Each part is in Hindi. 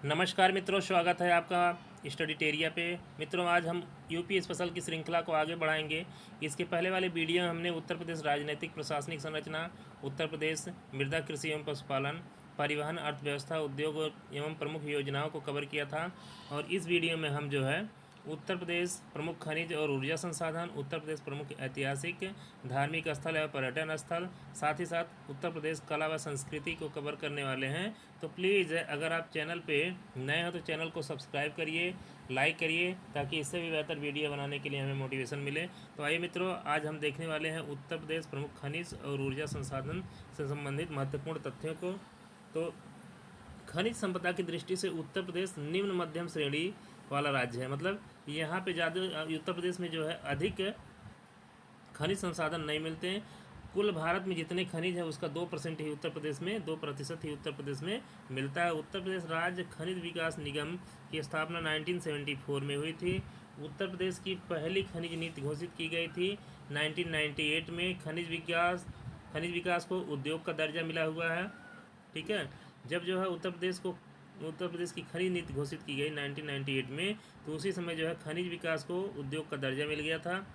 नमस्कार मित्रों, स्वागत है आपका स्टडीटेरिया पे। मित्रों, आज हम यूपी स्पेशल की श्रृंखला को आगे बढ़ाएंगे। इसके पहले वाले वीडियो में हमने उत्तर प्रदेश राजनीतिक प्रशासनिक संरचना, उत्तर प्रदेश मृदा कृषि एवं पशुपालन, परिवहन, अर्थव्यवस्था, उद्योग एवं प्रमुख योजनाओं को कवर किया था। और इस वीडियो में हम जो है उत्तर प्रदेश प्रमुख खनिज और ऊर्जा संसाधन, उत्तर प्रदेश प्रमुख ऐतिहासिक धार्मिक स्थल एवं पर्यटन स्थल, साथ ही साथ उत्तर प्रदेश कला व संस्कृति को कवर करने वाले हैं। तो प्लीज़ अगर आप चैनल पे नए हो तो चैनल को सब्सक्राइब करिए, लाइक करिए, ताकि इससे भी बेहतर वीडियो बनाने के लिए हमें मोटिवेशन मिले। तो आइए मित्रों, आज हम देखने वाले हैं उत्तर प्रदेश प्रमुख खनिज और ऊर्जा संसाधन से संबंधित महत्वपूर्ण तथ्यों को। तो खनिज संपदा की दृष्टि से उत्तर प्रदेश निम्न मध्यम श्रेणी वाला राज्य है। मतलब यहाँ पे ज़्यादा उत्तर प्रदेश में जो है अधिक खनिज संसाधन नहीं मिलते हैं। कुल भारत में जितने खनिज है उसका 2% ही उत्तर प्रदेश में 2% ही उत्तर प्रदेश में मिलता है। उत्तर प्रदेश राज्य खनिज विकास निगम की स्थापना 1974 में हुई थी। उत्तर प्रदेश की पहली खनिज नीति घोषित की गई थी 1998 में। खनिज विकास को उद्योग का दर्जा मिला हुआ है। ठीक है, जब जो है उत्तर प्रदेश की खनिज नीति घोषित की गई 1998 में, तो उसी समय जो है खनिज विकास को उद्योग का दर्जा मिल गया था।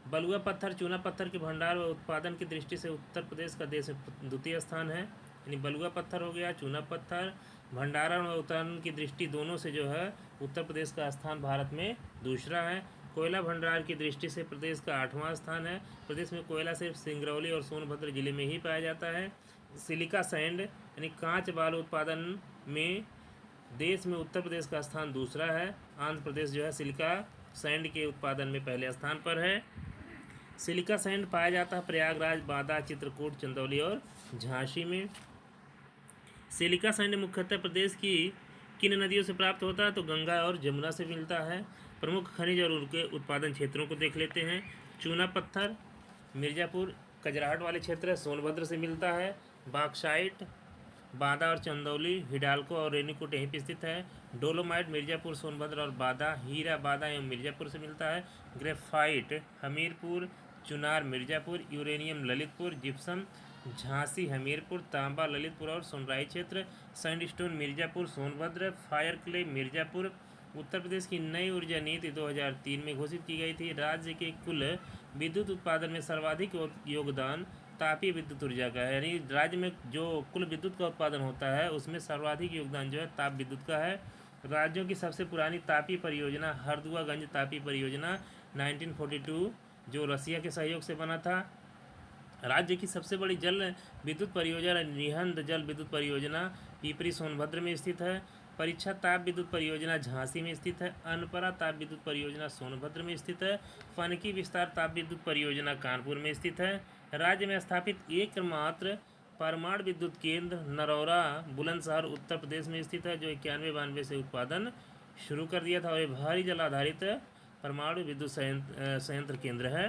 बलुआ पत्थर, चूना पत्थर के भंडार व उत्पादन की दृष्टि से उत्तर प्रदेश का देश में द्वितीय स्थान है। यानी बलुआ पत्थर हो गया, चूना पत्थर, भंडारण और उत्पादन की दृष्टि दोनों से जो है उत्तर प्रदेश का स्थान भारत में दूसरा है। कोयला भंडार की दृष्टि से प्रदेश का 8वां स्थान है। प्रदेश में कोयला सिर्फ सिंगरौली और सोनभद्र जिले में ही पाया जाता है। सिलिका सैंड यानी कांच बालू उत्पादन में देश में उत्तर प्रदेश का स्थान दूसरा है। आंध्र प्रदेश जो है सिलिका सैंड के उत्पादन में पहले स्थान पर है। सिलिका सैंड पाया जाता है प्रयागराज, बांदा, चित्रकूट, चंदौली और झांसी में। सिलिका सैंड मुख्यतः प्रदेश की किन नदियों से प्राप्त होता है? तो गंगा और जमुना से मिलता है। प्रमुख खनिज और उनके उत्पादन क्षेत्रों को देख लेते हैं। चूना पत्थर मिर्ज़ापुर कजराहट वाले क्षेत्र है, सोनभद्र से मिलता है। बॉक्साइट बांदा और चंदौली, हिडाल्को और रेनीकोट यहीं पर स्थित है। डोलोमाइट मिर्ज़ापुर, सोनभद्र और बांदा, हीरा बांदा एवं मिर्ज़ापुर से मिलता है। Graphite Hamirpur, Chunar Mirzapur, uranium Lalitpur, gypsum Jhansi Hamirpur, तांबा ललितपुर और सोनराई क्षेत्र, sandstone Mirzapur Sonbhadra, fire clay Mirzapur. Uttar Pradesh की नई ऊर्जा नीति 2003 में घोषित की गई थी। राज्य के कुल विद्युत उत्पादन में सर्वाधिक योगदान तापीय विद्युत ऊर्जा का है। यानी राज्य में जो कुल विद्युत का उत्पादन होता है उसमें सर्वाधिक योगदान जो है ताप विद्युत का है। राज्यों की सबसे पुरानी तापीय परियोजना हरदुआगंज तापीय परियोजना 1942 जो रसिया के सहयोग से बना था। राज्य की सबसे बड़ी जल विद्युत परियोजना निहंद जल विद्युत परियोजना पिपरी सोनभद्र में स्थित है। परीक्षा ताप विद्युत परियोजना झांसी में स्थित है। अनपरा ताप विद्युत परियोजना सोनभद्र में स्थित है। फनकी विस्तार ताप विद्युत परियोजना कानपुर में स्थित है। राज्य में स्थापित एकमात्र परमाणु विद्युत केंद्र नरौरा बुलंदशहर उत्तर प्रदेश में स्थित है, जो 91-92 से उत्पादन शुरू कर दिया था और ये भारी जल आधारित परमाणु विद्युत संयंत्र केंद्र है।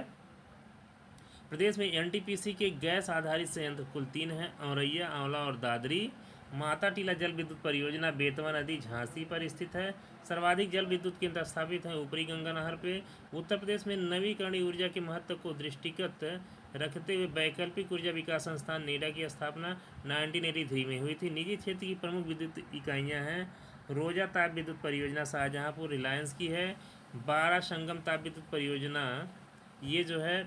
प्रदेश में एनटीपीसी के गैस आधारित संयंत्र कुल 3 हैं, औरैया, आंवला और दादरी। माता टीला जल विद्युत परियोजना बेतवा नदी झांसी पर स्थित है। सर्वाधिक जल विद्युत केंद्र स्थापित हैं ऊपरी गंगा नहर पे। उत्तर प्रदेश में नवीकरणीय ऊर्जा के महत्व को दृष्टिगत रखते हुए वैकल्पिक ऊर्जा विकास संस्थान नेडा की स्थापना 1983 में हुई थी। निजी क्षेत्र की प्रमुख विद्युत इकाइयाँ हैं रोजा ताप विद्युत परियोजना शाहजहाँपुर रिलायंस की है। 12 संगम ताप विद्युत परियोजना ये जो है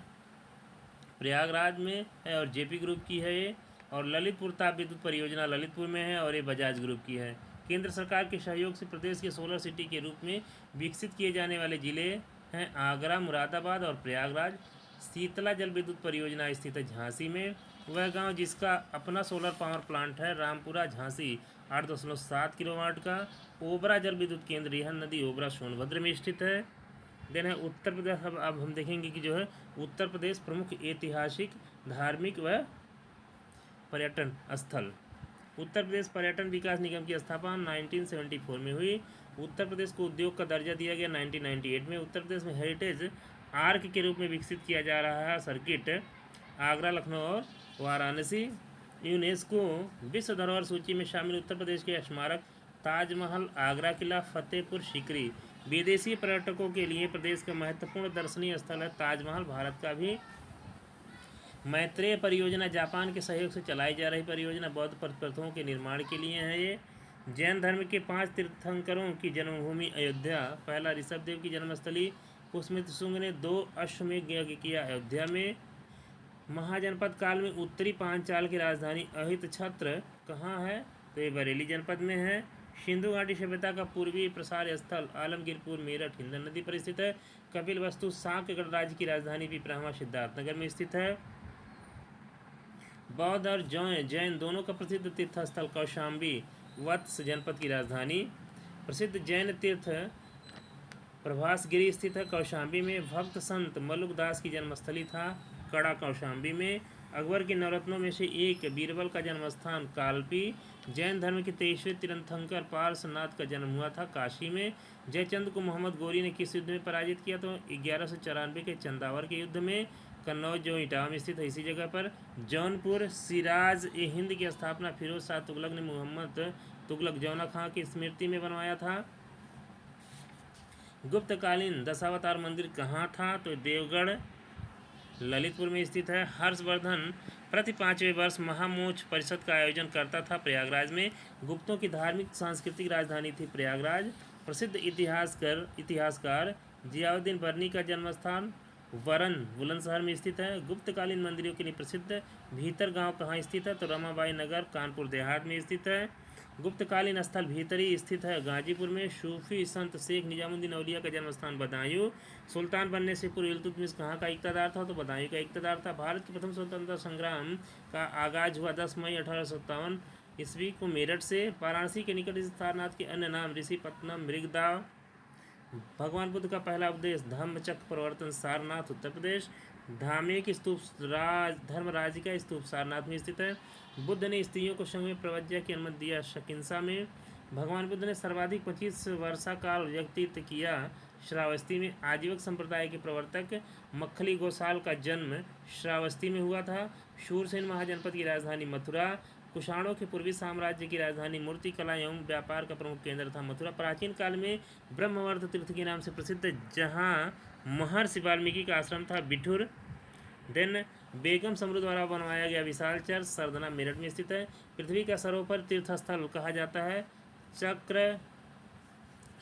प्रयागराज में है और जेपी ग्रुप की है ये। और ललितपुर ताप विद्युत परियोजना ललितपुर में है और ये बजाज ग्रुप की है। केंद्र सरकार के सहयोग से प्रदेश के सोलर सिटी के रूप में विकसित किए जाने वाले जिले हैं आगरा, मुरादाबाद और प्रयागराज। शीतला जल विद्युत परियोजना स्थित है झांसी में। वह गांव जिसका अपना सोलर पावर प्लांट है रामपुरा झांसी 8.7 किलोवाट का। ओबरा जल विद्युत केंद्र रिहन नदी ओबरा सोनभद्र में स्थित है। देन है उत्तर प्रदेश। अब हम देखेंगे कि जो है उत्तर प्रदेश प्रमुख ऐतिहासिक धार्मिक व पर्यटन स्थल। उत्तर प्रदेश पर्यटन विकास निगम की स्थापना 1974 में हुई। उत्तर प्रदेश को उद्योग का दर्जा दिया गया 1998 में। उत्तर प्रदेश में हेरिटेज आर्क के रूप में विकसित किया जा रहा है सर्किट आगरा, लखनऊ और वाराणसी। यूनेस्को विश्व धरोहर सूची में शामिल उत्तर प्रदेश के स्मारक ताजमहल, आगरा किला, फतेहपुर सीकरी। विदेशी पर्यटकों के लिए प्रदेश का महत्वपूर्ण दर्शनीय स्थल है ताजमहल। भारत का भी मैत्रेय परियोजना जापान के सहयोग से चलाई जा रही परियोजना बौद्ध प्रथाओं के निर्माण के लिए है ये। जैन धर्म के 5 तीर्थंकरों की जन्मभूमि अयोध्या। पहला, ऋषभदेव की जन्मस्थली पुष्यमित्र शुंग ने 2 अश्वमेध यज्ञ किया अयोध्या में। महाजनपद काल में उत्तरी पांचाल की राजधानी अहितछत्र कहाँ है? तो ये बरेली जनपद में है। सिंधु घाटी सभ्यता का पूर्वी प्रसार स्थल आलमगीरपुर मेरठ हिंदन नदी पर स्थित है। कपिल वस्तु साक्य गणराज्य की राजधानी पिपरावा सिद्धार्थनगर में स्थित है। बौद्ध और जैन दोनों का प्रसिद्ध तीर्थस्थल कौशाम्बी वत्स जनपद की राजधानी। प्रसिद्ध जैन तीर्थ प्रभासगिरी स्थित है कौशाम्बी में। भक्त संत मल्लुकदास की जन्मस्थली था कड़ा कौशाम्बी में। अकबर के नवरत्नों में से एक बीरबल का जन्मस्थान कालपी। जैन धर्म के 23वें तीर्थंकर पार्श्वनाथ का जन्म हुआ था काशी में। जयचंद को मोहम्मद गोरी ने किस युद्ध में पराजित किया? तो 1194 के चंदावर के युद्ध में। कन्नौज जो इटावा में स्थित है इसी जगह पर। जौनपुर सिराज ए हिंद की स्थापना फिरोज शाह तुगलक ने मोहम्मद तुगलक जौना खां की स्मृति में बनवाया था। गुप्तकालीन दशावतार मंदिर कहाँ था? तो देवगढ़ ललितपुर में स्थित है। हर्षवर्धन प्रति 5वें वर्ष महामोक्ष परिषद का आयोजन करता था प्रयागराज में। गुप्तों की धार्मिक सांस्कृतिक राजधानी थी प्रयागराज। प्रसिद्ध इतिहासकार जियाउद्दीन बर्नी का जन्मस्थान वरन बुलंदशहर में स्थित है। गुप्तकालीन मंदिरों के लिए प्रसिद्ध भीतर गांव कहाँ स्थित है? तो रमाबाई नगर कानपुर देहात में स्थित है। गुप्तकालीन स्थल भीतरी स्थित है गाजीपुर में। सूफी संत शेख निजामुद्दीन औलिया का जन्मस्थान बदायूं। सुल्तान बनने से पूर्व इल्तुतमिश कहाँ का इक़्तिदार था? तो बदायूं का इक़्तिदार था। भारत के प्रथम स्वतंत्रता संग्राम का आगाज हुआ 10 मई 1857 ईस्वी को मेरठ से। वाराणसी के निकट सारनाथ के अन्य नाम ऋषिपत्नम मृगदाव। भगवान बुद्ध का पहला उपदेश धम्मचक्र प्रवर्तन सारनाथ उत्तर प्रदेश। धामे की स्तूप धर्मराज का स्तूप सारनाथ में स्थित है। बुद्ध ने स्त्रियों को संघ में प्रवज्ञा की अनुमति दिया शकिंसा में। भगवान बुद्ध ने सर्वाधिक 25 वर्षा काल व्यतीत किया श्रावस्ती में। आजीवक संप्रदाय के प्रवर्तक मक्खली गोसाल का जन्म श्रावस्ती में हुआ था। शूरसेन महाजनपद की राजधानी मथुरा। कुषाणों के पूर्वी साम्राज्य की राजधानी मूर्ति कला एवं व्यापार का प्रमुख केंद्र था मथुरा। प्राचीन काल में ब्रह्मवर्त तीर्थ के नाम से प्रसिद्ध जहाँ महर्षि वाल्मीकि का आश्रम था बिठुर। देन बेगम समरू द्वारा बनवाया गया विशाल चर्च सरदना मेरठ में स्थित है। पृथ्वी का सर्वोपर तीर्थस्थल कहा जाता है चक्र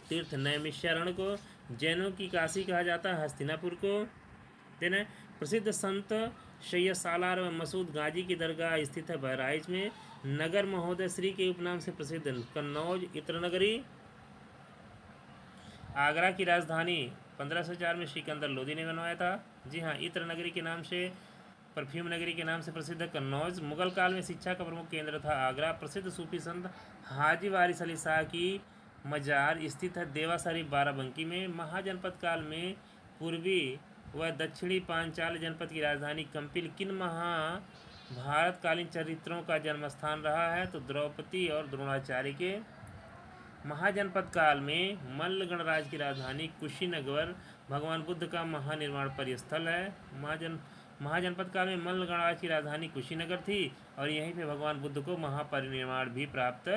तीर्थ नैमिषारण्य को। जैनों की काशी कहा जाता है हस्तिनापुर को। देन प्रसिद्ध संत सैयद सालार व मसूद गाजी की दरगाह स्थित है बहराइच में। नगर महोदय श्री के उपनाम से प्रसिद्ध कन्नौज इत्रनगरी। आगरा की राजधानी 1504 में सिकंदर लोदी ने बनवाया था। जी हाँ, इत्र नगरी के नाम से परफ्यूम नगरी के नाम से प्रसिद्ध है कन्नौज। मुगल काल में शिक्षा का प्रमुख केंद्र था आगरा। प्रसिद्ध सूफी संत हाजी वारिस अली शाह की मजार स्थित है देवा शरीफ बाराबंकी में। महाजनपद काल में पूर्वी व दक्षिणी पांचाल जनपद की राजधानी कंपिल किन महाभारतकालीन चरित्रों का जन्मस्थान रहा है? तो द्रौपदी और द्रोणाचार्य के। महाजनपद काल में मल्ल गणराज की राजधानी कुशीनगर भगवान बुद्ध का महानिर्वाण परिस्थल है। महाजनपद काल में मल्ल गणराज की राजधानी कुशीनगर थी और यहीं पे भगवान बुद्ध को महापरिनिर्वाण भी प्राप्त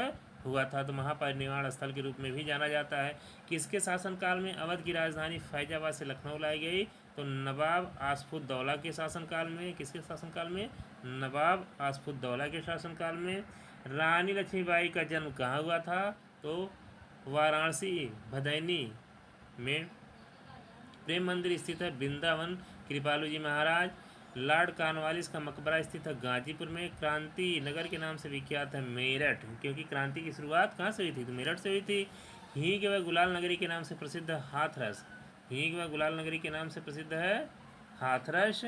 हुआ था। तो महापरिनिर्वाण स्थल के रूप में भी जाना जाता है। किसके शासनकाल में अवध की राजधानी फैजाबाद से लखनऊ लाई गई? तो नवाब आसफुद्दौला के शासनकाल में। किसके शासनकाल में? नवाब आसफुद्दौला के शासनकाल में। रानी लक्ष्मीबाई का जन्म कहाँ हुआ था? तो वाराणसी भदैनी में। प्रेम मंदिर स्थित है वृंदावन कृपालु जी महाराज। लॉर्ड कॉर्नवालिस का मकबरा स्थित है गाजीपुर में। क्रांति नगर के नाम से विख्यात है मेरठ, क्योंकि क्रांति की शुरुआत कहाँ से हुई थी? तो मेरठ से हुई थी। हींग व गुलाल नगरी के नाम से प्रसिद्ध है हाथरस। हींग व गुलाल नगरी के नाम से प्रसिद्ध है हाथरस।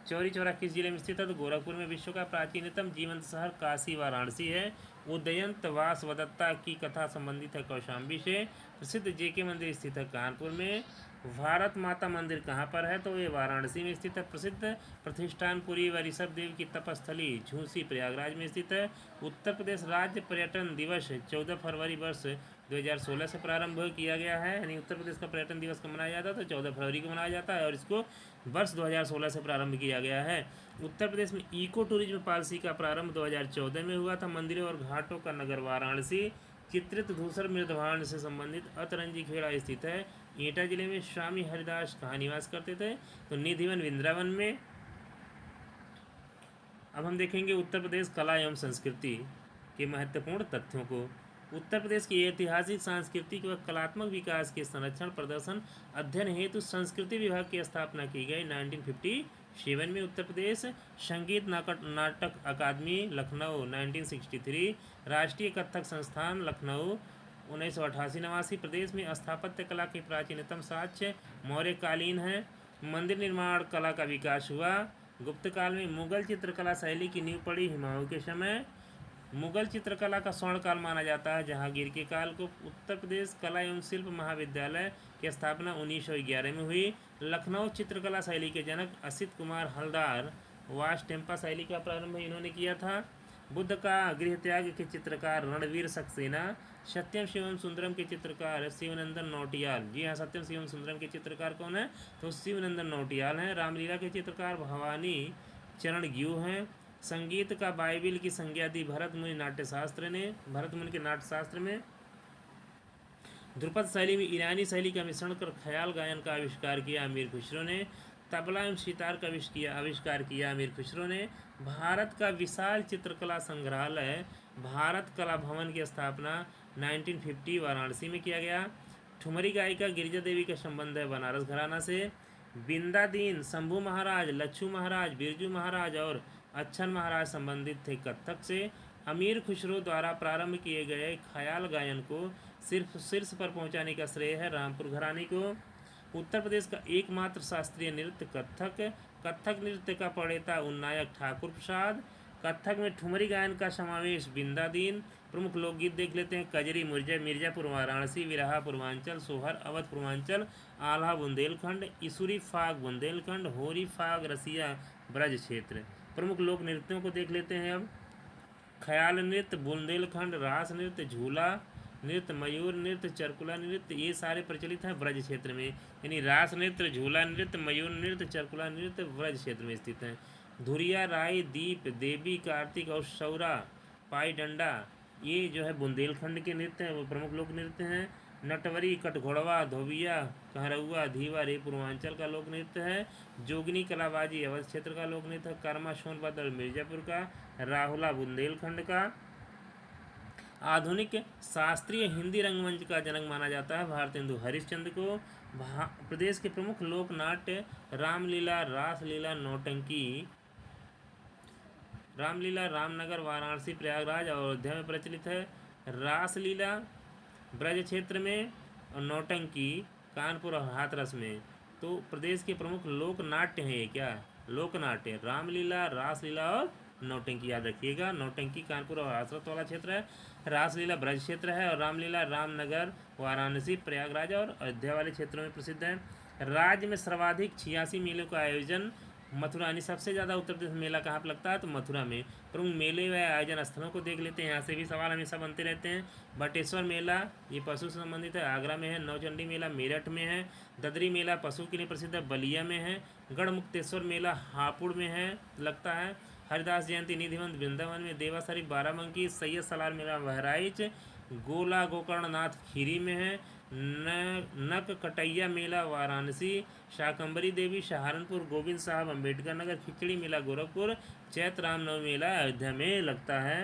चौरी चौरा किस जिले में स्थित है? तो गोरखपुर में। विश्व का प्राचीनतम जीवंत शहर काशी वाराणसी है। उदयंत वासवदत्ता की कथा संबंधित है कौशाम्बी से। प्रसिद्ध जेके मंदिर स्थित है कानपुर में। भारत माता मंदिर कहाँ पर है? तो ये वाराणसी में स्थित है। प्रसिद्ध प्रतिष्ठानपुरी व ऋषभदेव की तपस्थली झूसी प्रयागराज में स्थित है। उत्तर प्रदेश राज्य पर्यटन दिवस 14 फरवरी वर्ष 2016 से प्रारंभ किया गया है। यानी उत्तर प्रदेश का पर्यटन दिवस कब मनाया जाता है? तो 14 फरवरी को मनाया जाता है और इसको वर्ष 2016 से प्रारंभ किया गया है। उत्तर प्रदेश में इको टूरिज्म पॉलिसी का प्रारंभ 2014 में हुआ था। मंदिरों और घाटों का नगर वाराणसी। चित्रित धूसर मृदभांड से संबंधित अतरंजी खेड़ा स्थित है एटा जिले में। स्वामी हरिदास कहाँ निवास करते थे? तो निधिवन वृंदावन में। अब हम देखेंगे उत्तर प्रदेश कला एवं संस्कृति के महत्वपूर्ण तथ्यों को। उत्तर प्रदेश के ऐतिहासिक, सांस्कृतिक व कलात्मक विकास के संरक्षण, प्रदर्शन, अध्ययन हेतु संस्कृति विभाग की स्थापना की गई 1957 में। उत्तर प्रदेश संगीत नाटक अकादमी लखनऊ 1963, राष्ट्रीय कथक संस्थान लखनऊ 1988-89। प्रदेश में स्थापत्य कला के प्राचीनतम साक्ष्य मौर्यकालीन है। मंदिर निर्माण कला का विकास हुआ गुप्त काल में। मुगल चित्रकला शैली की नींव पड़ी हुमायूं के समय। मुगल चित्रकला का स्वर्ण काल माना जाता है जहांगीर के काल को। उत्तर प्रदेश कला एवं शिल्प महाविद्यालय की स्थापना 1911 में हुई। लखनऊ चित्रकला शैली के जनक असित कुमार हलदार वास्तुशिल्प शैली का प्रारंभ इन्होंने किया था। बुद्ध का गृह त्याग के चित्रकार रणवीर सक्सेना। सत्यम शिवम सुंदरम के चित्रकार शिवनंदन नौटियाल। जी हाँ, सत्यम शिवम सुंदरम के चित्रकार कौन है? तो शिवनंदन नौटियाल हैं। रामलीला के चित्रकार भवानी चरण ग्यू हैं। संगीत का बाइबिल की संज्ञा दी भरत मुनि नाट्यशास्त्र ने। भरत मुनि के नाट्यशास्त्र में ध्रुपद शैली में ईरानी शैली का मिश्रण कर ख्याल गायन का आविष्कार किया अमीर खुसरो ने। तबला एवं सितार का आविष्कार किया अमीर खुसरो ने। भारत का विशाल चित्रकला संग्रहालय भारत कला भवन की स्थापना 1950 वाराणसी में किया गया। ठुमरी गायिका गिरिजा देवी का संबंध है बनारस घराना से। बिंदा दीन, शंभू महाराज, लच्छू महाराज, बिरजू महाराज और अच्छन महाराज संबंधित थे कथक से। अमीर खुसरो द्वारा प्रारंभ किए गए ख्याल गायन को सिर्फ शीर्ष पर पहुंचाने का श्रेय है रामपुर घराने को। उत्तर प्रदेश का एकमात्र शास्त्रीय नृत्य कथक। कथक नृत्य का प्रणेता उन्नायक ठाकुर प्रसाद। कथक में ठुमरी गायन का समावेश बिंदा दीन। प्रमुख लोकगीत देख लेते हैं। कजरी मिर्जापुर वाराणसी, विरहा पूर्वांचल, सोहर अवध पूर्वांचल, आल्हा बुंदेलखंड, इसुरी फाग बुंदेलखंड, होरी फाग रसिया ब्रज क्षेत्र। प्रमुख लोक नृत्यों को देख लेते हैं अब। ख्याल नृत्य बुंदेलखंड, रास नृत्य, झूला नृत्य, मयूर नृत्य, चरकुला नृत्य, ये सारे प्रचलित हैं ब्रज क्षेत्र में। यानी रास नृत्य, झूला नृत्य, मयूर नृत्य, चरकुला नृत्य ब्रज क्षेत्र में स्थित हैं। धुरिया, राई, दीप, देवी, कार्तिक और सौरा, पाई डंडा, ये जो है बुंदेलखंड के नृत्य हैं, वो प्रमुख लोक नृत्य हैं। नटवरी, कटघोड़वा, धोबिया, कहरउआ, धीवा रे पूर्वांचल का लोक नृत्य है। जोगनी कलाबाजी अवध क्षेत्र का लोक नृत्य है। कर्मा सोनभद्र मिर्जापुर का, राहुला बुंदेलखंड का। आधुनिक शास्त्रीय हिंदी रंगमंच का जनक माना जाता है भारतेंदु हरिश्चंद्र को। प्रदेश के प्रमुख लोक नाट्य रामलीला, रासलीला, नौटंकी। रामलीला रामनगर, वाराणसी, प्रयागराज और अयोध्या में प्रचलित है। रासलीला ब्रज क्षेत्र में और नौटंकी कानपुर और हाथरस में। तो प्रदेश के प्रमुख लोक नाट्य हैं ये क्या? लोक नाट्य रामलीला, रासलीला और नौटंकी याद रखिएगा। नौटंकी कानपुर और हाथरस वाला क्षेत्र है। रासलीला ब्रज क्षेत्र है और रामलीला रामनगर, वाराणसी, प्रयागराज और अयोध्या वाले क्षेत्रों में प्रसिद्ध है। राज्य में सर्वाधिक 86 मेलों का आयोजन मथुरा, यानी सबसे ज़्यादा उत्तर प्रदेश में मेला कहाँ पर लगता है? तो मथुरा में। प्रमुख मेले व आयोजन स्थलों को देख लेते हैं, यहाँ से भी सवाल हमेशा बनते रहते हैं। बटेश्वर मेला ये पशु से संबंधित है, आगरा में है। नौचंडी मेला मेरठ में है। ददरी मेला पशु के लिए प्रसिद्ध है, बलिया में है। गढ़मुक्तेश्वर मेला हापुड़ में है लगता है। हरिदास जयंती निधिवंत वृंदावन में। देवासरी बाराबंकी। सैयद सलार मेला बहराइच। गोला गोकर्णनाथ खीरी में है। नक कटैया मेला वाराणसी। शाकंबरी देवी सहारनपुर। गोविंद साहब अम्बेडकर नगर। खिचड़ी मेला गोरखपुर। चैत्र रामनवमी मेला अयोध्या में लगता है।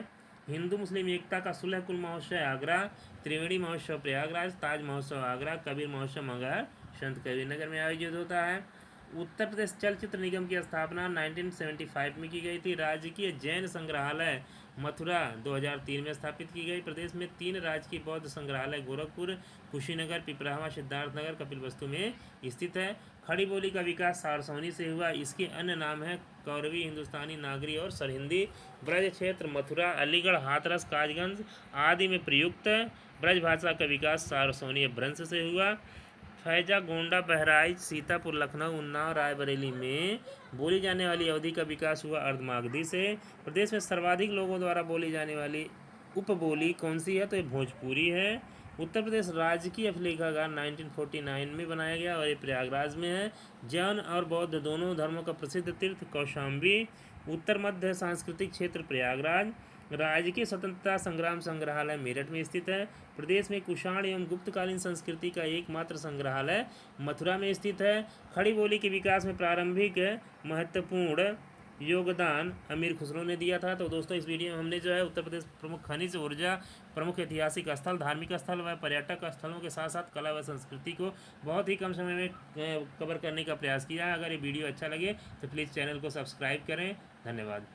हिंदू मुस्लिम एकता का सुलह कुल महोत्सव आगरा। त्रिवेणी महोत्सव प्रयागराज। ताज महोत्सव आगरा। कबीर महोत्सव मगहर संत कबीर नगर में आयोजित होता है। उत्तर प्रदेश चलचित्र निगम की स्थापना 1975 में की गई थी। राजकीय जैन संग्रहालय मथुरा 2003 में स्थापित की गई। प्रदेश में 3 राजकीय बौद्ध संग्रहालय गोरखपुर, कुशीनगर, पिपरावा, सिद्धार्थनगर, कपिलवस्तु में स्थित है। खड़ी बोली का विकास सारसौनी से हुआ। इसके अन्य नाम हैं कौरवी, हिंदुस्तानी, नागरी और सरहिंदी। ब्रज क्षेत्र मथुरा, अलीगढ़, हाथरस, कासगंज आदि में प्रयुक्त ब्रज भाषा का विकास सारसौनी अपभ्रंश से हुआ। फैजा, गोंडा, बहराइच, सीतापुर, लखनऊ, उन्नाव, रायबरेली में बोली जाने वाली अवधि का विकास हुआ अर्धमागधी से। प्रदेश में सर्वाधिक लोगों द्वारा बोली जाने वाली उपबोली कौन सी है? तो ये भोजपुरी है। उत्तर प्रदेश राज्य की अभिलेखागार 1949 में बनाया गया और ये प्रयागराज में है। जैन और बौद्ध दोनों धर्मों का प्रसिद्ध तीर्थ कौशाम्बी। उत्तर मध्य सांस्कृतिक क्षेत्र प्रयागराज। राज्य के स्वतंत्रता संग्राम संग्रहालय मेरठ में स्थित है। प्रदेश में कुषाण एवं गुप्तकालीन संस्कृति का एकमात्र संग्रहालय मथुरा में स्थित है। खड़ी बोली के विकास में प्रारंभिक महत्वपूर्ण योगदान अमीर खुसरो ने दिया था। तो दोस्तों इस वीडियो में हमने जो है उत्तर प्रदेश प्रमुख खनिज ऊर्जा, प्रमुख ऐतिहासिक स्थल, धार्मिक स्थल व पर्यटक स्थलों के साथ साथ कला व संस्कृति को बहुत ही कम समय में कवर करने का प्रयास किया है। अगर ये वीडियो अच्छा लगे तो प्लीज़ चैनल को सब्सक्राइब करें। धन्यवाद।